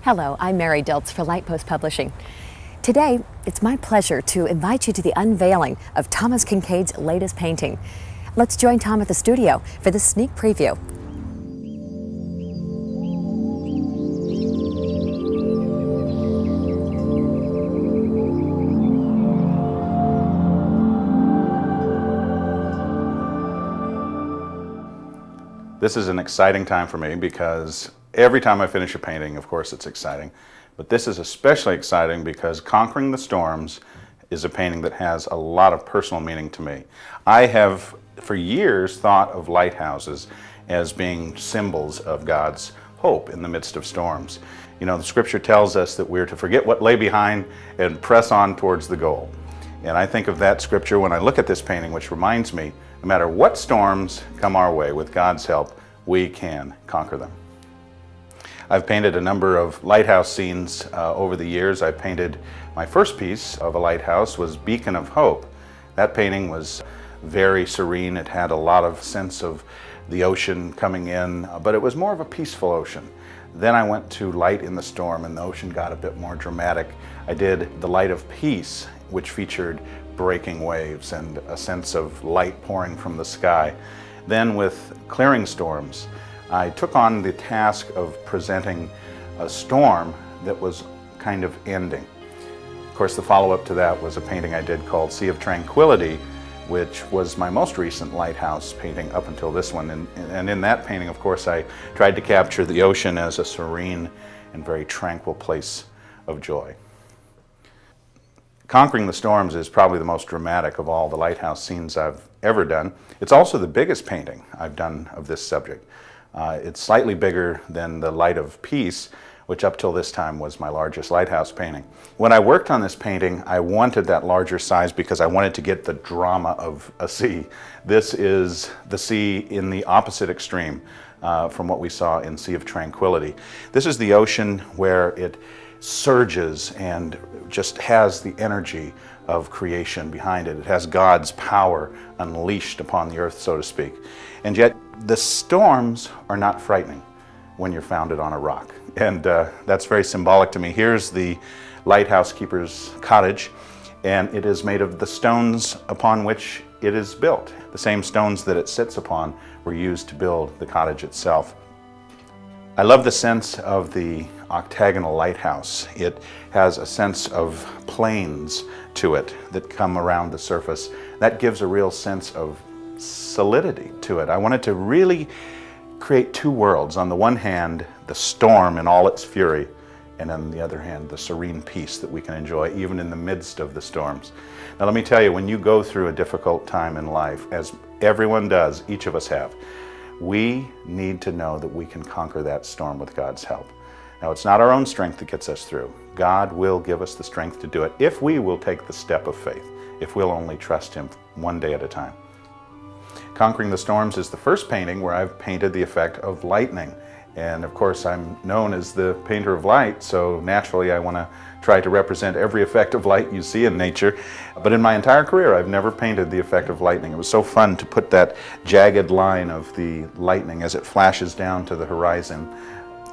Hello, I'm Mary Diltz for Lightpost Publishing. Today, it's my pleasure to invite you to the unveiling of Thomas Kinkade's latest painting. Let's join Tom at the studio for this sneak preview. This is an exciting time for me because every time I finish a painting, of course it's exciting, but this is especially exciting because Conquering the Storms is a painting that has a lot of personal meaning to me. I have for years thought of lighthouses as being symbols of God's hope in the midst of storms. You know, the scripture tells us that we're to forget what lay behind and press on towards the goal. And I think of that scripture when I look at this painting, which reminds me, no matter what storms come our way, with God's help, we can conquer them. I've painted a number of lighthouse scenes over the years. I painted, my first piece of a lighthouse was Beacon of Hope. That painting was very serene. It had a lot of sense of the ocean coming in, but it was more of a peaceful ocean. Then I went to Light in the Storm, and the ocean got a bit more dramatic. I did The Light of Peace, which featured breaking waves and a sense of light pouring from the sky. Then with Clearing Storms, I took on the task of presenting a storm that was kind of ending. Of course, the follow-up to that was a painting I did called Sea of Tranquility, which was my most recent lighthouse painting up until this one. And in that painting, of course, I tried to capture the ocean as a serene and very tranquil place of joy. Conquering the Storms is probably the most dramatic of all the lighthouse scenes I've ever done. It's also the biggest painting I've done of this subject. It's slightly bigger than the Light of Peace, which up till this time was my largest lighthouse painting. When I worked on this painting, I wanted that larger size because I wanted to get the drama of a sea. This is the sea in the opposite extreme from what we saw in Sea of Tranquility. This is the ocean where it surges and just has the energy of creation behind it. It has God's power unleashed upon the earth, so to speak. And yet the storms are not frightening when you're founded on a rock. And that's very symbolic to me. Here's the lighthouse keeper's cottage, and it is made of the stones upon which it is built. The same stones that it sits upon were used to build the cottage itself. I love the sense of the octagonal lighthouse. It has a sense of planes to it that come around the surface. That gives a real sense of solidity to it. I wanted to really create two worlds. On the one hand, the storm in all its fury, and on the other hand, the serene peace that we can enjoy even in the midst of the storms. Now let me tell you, when you go through a difficult time in life, as everyone does, each of us have, we need to know that we can conquer that storm with God's help. Now, it's not our own strength that gets us through. God will give us the strength to do it if we will take the step of faith, if we'll only trust Him one day at a time. Conquering the Storms is the first painting where I've painted the effect of lightning. And of course, I'm known as the painter of light, so naturally I want to try to represent every effect of light you see in nature. But in my entire career, I've never painted the effect of lightning. It was so fun to put that jagged line of the lightning as it flashes down to the horizon.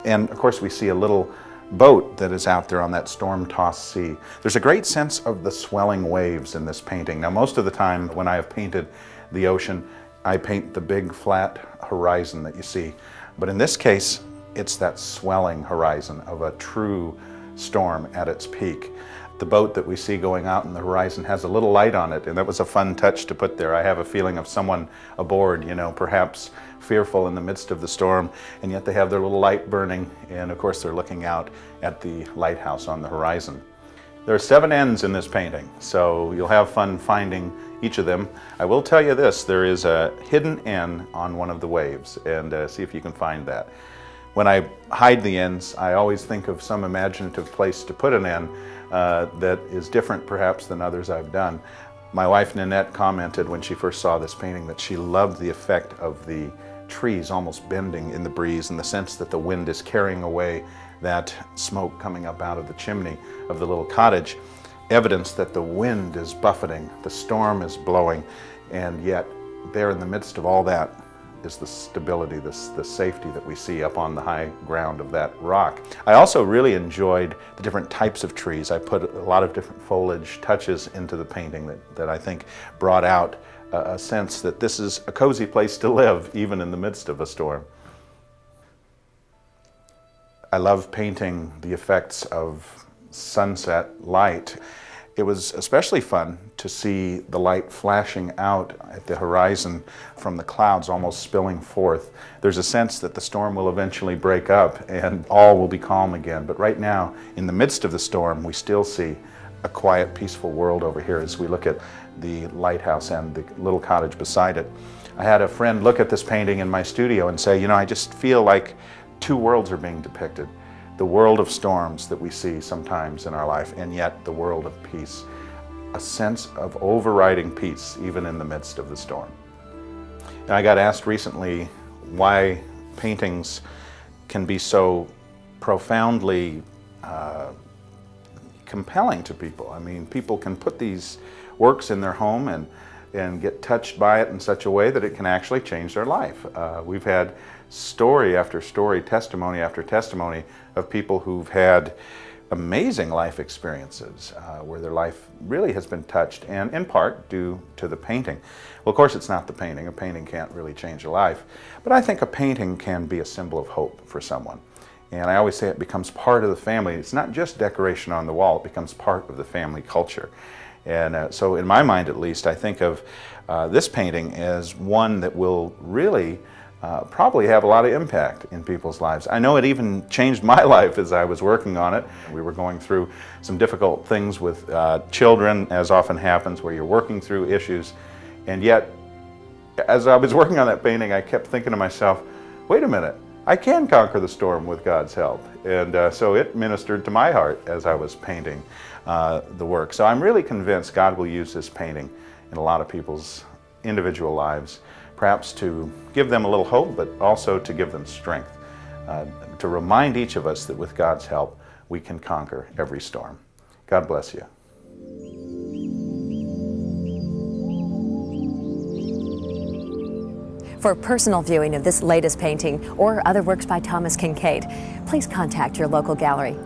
And of course, we see a little boat that is out there on that storm-tossed sea. There's a great sense of the swelling waves in this painting. Now, most of the time when I have painted the ocean, I paint the big flat horizon that you see. But in this case, it's that swelling horizon of a true storm at its peak. The boat that we see going out in the horizon has a little light on it, and that was a fun touch to put there. I have a feeling of someone aboard, you know, perhaps fearful in the midst of the storm, and yet they have their little light burning, and of course they're looking out at the lighthouse on the horizon. There are 7 ends in this painting, so you'll have fun finding each of them. I will tell you this, there is a hidden end on one of the waves, and see if you can find that. When I hide the ends, I always think of some imaginative place to put an end that is different perhaps than others I've done. My wife Nanette commented when she first saw this painting that she loved the effect of the trees almost bending in the breeze, in the sense that the wind is carrying away that smoke coming up out of the chimney of the little cottage. Evidence that the wind is buffeting, the storm is blowing, and yet there in the midst of all that, is the stability, the safety that we see up on the high ground of that rock. I also really enjoyed the different types of trees. I put a lot of different foliage touches into the painting that I think brought out a sense that this is a cozy place to live, even in the midst of a storm. I love painting the effects of sunset light. It was especially fun to see the light flashing out at the horizon from the clouds, almost spilling forth. There's a sense that the storm will eventually break up and all will be calm again. But right now, in the midst of the storm, we still see a quiet, peaceful world over here as we look at the lighthouse and the little cottage beside it. I had a friend look at this painting in my studio and say, you know, I just feel like two worlds are being depicted. The world of storms that we see sometimes in our life, and yet the world of peace. A sense of overriding peace, even in the midst of the storm. And I got asked recently why paintings can be so profoundly compelling to people. I mean, people can put these works in their home and get touched by it in such a way that it can actually change their life. We've had story after story, testimony after testimony of people who've had amazing life experiences where their life really has been touched, and in part due to the painting. Well, of course, it's not the painting. A painting can't really change a life, but I think a painting can be a symbol of hope for someone. And I always say it becomes part of the family. It's not just decoration on the wall, it becomes part of the family culture. And so in my mind, at least, I think of this painting as one that will really probably have a lot of impact in people's lives. I know it even changed my life as I was working on it. We were going through some difficult things with children, as often happens, where you're working through issues. And yet, as I was working on that painting, I kept thinking to myself, wait a minute, I can conquer the storm with God's help. And so it ministered to my heart as I was painting the work. So I'm really convinced God will use this painting in a lot of people's individual lives, perhaps to give them a little hope, but also to give them strength, to remind each of us that with God's help, we can conquer every storm. God bless you. For personal viewing of this latest painting or other works by Thomas Kinkade, please contact your local gallery.